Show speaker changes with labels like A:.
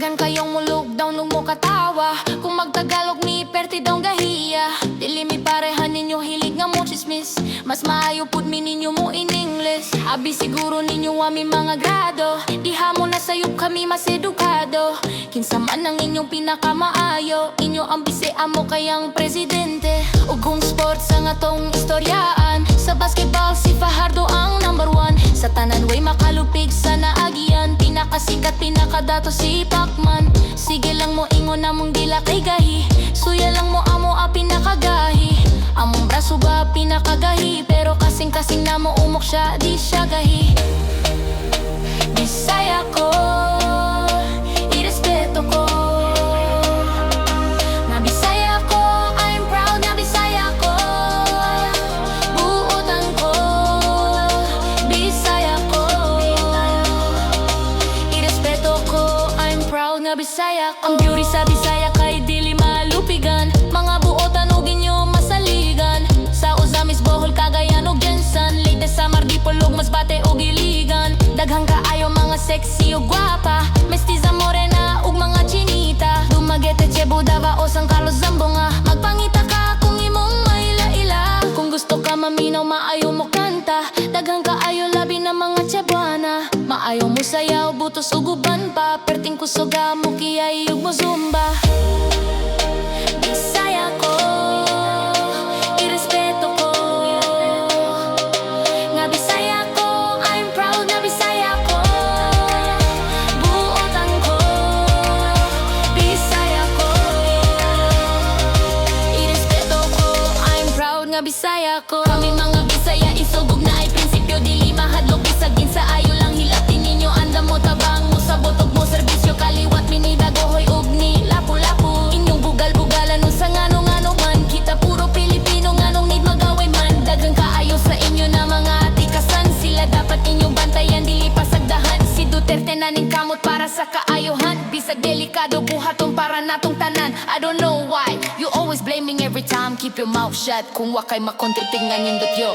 A: Daghan kayong mulog daw nung mo katawa. Kung magtagalog ni perti daw gahiya. Dili mi parehan ninyo hilig nga mo chismis. Mas maayo pud mi ninyo mo in English. Abi siguro ninyo ami mga grado. Diha mo na sayop kami mas edukado. Kinsa man ang inyong pinakamaayo. Inyo ang bise amo kayang presidente. Ug kung sports ang atong istoryaan. Sa basketball si Fajardo ang #1. Sa tanan way makalupig sa naagian. Pinakasikat pinakadato si Pacman. Sige lang mo ingon namong dila kay gahi. Suya lang mo amo a pinakagahi. Among braso ba pinakagahi. Pero kasing-kasing na mo umok siya di siya gahi. Bisaya ko, irespeto ko. Na Bisaya ko, I'm proud na Bisaya ko. Buotan ko, Bisaya ko. Irespeto ko, I'm proud na Bisaya ko. Ang beauty sa Bisaya kay dili malupigan. Mga buotan ug inyo masaligan. Sa Uzamis, Bohol, Cagayan ug Jensan. Latest sa Mardipolog, Masbate ug Iligan. Daghang kaayo mga sexy ug gwapa. Mestiza morena ug mga chinita. Dumaguete, Cebu, Davao, San Carlos, Zamboanga. Magpangita ka kung imong maila-ila. Kung gusto ka maminaw, maayo mo kanta. Daghang kaayo labi na mga Cebuana. Maayo mo sayaw, butos ug uban pa. Perting kusoga mo kiyay ug mo zumba. Bisaya ko, irespeto ko. Nga Bisaya ko, I'm proud na Bisaya ko. Buotan ko, Bisaya ko. Irespeto ko, I'm proud nga Bisaya ko. Kami mga Bisaya isugog na ay prinsipyo. Dili mahadlok bisag ginsa ayo lang hilatin ninyo. Andam mo tabang mo sa botog mo serbisyo. Kaliwat minidagohoy ug ni lapu-lapu. Inyong bugal-bugalan nun sa ngano-ngano man. Kita puro Pilipino nganong need magaway man. Daghang kaayo sa inyo na mga tikasan. Sila dapat inyong bantayan dili pasagdahan. Si Duterte naning kamot para sa kaayuhan. Bisag delikado buhaton para natong tanan. I don't know why you always blaming every time. Keep your mouth shut kung wakay makontriting nga nindot yo.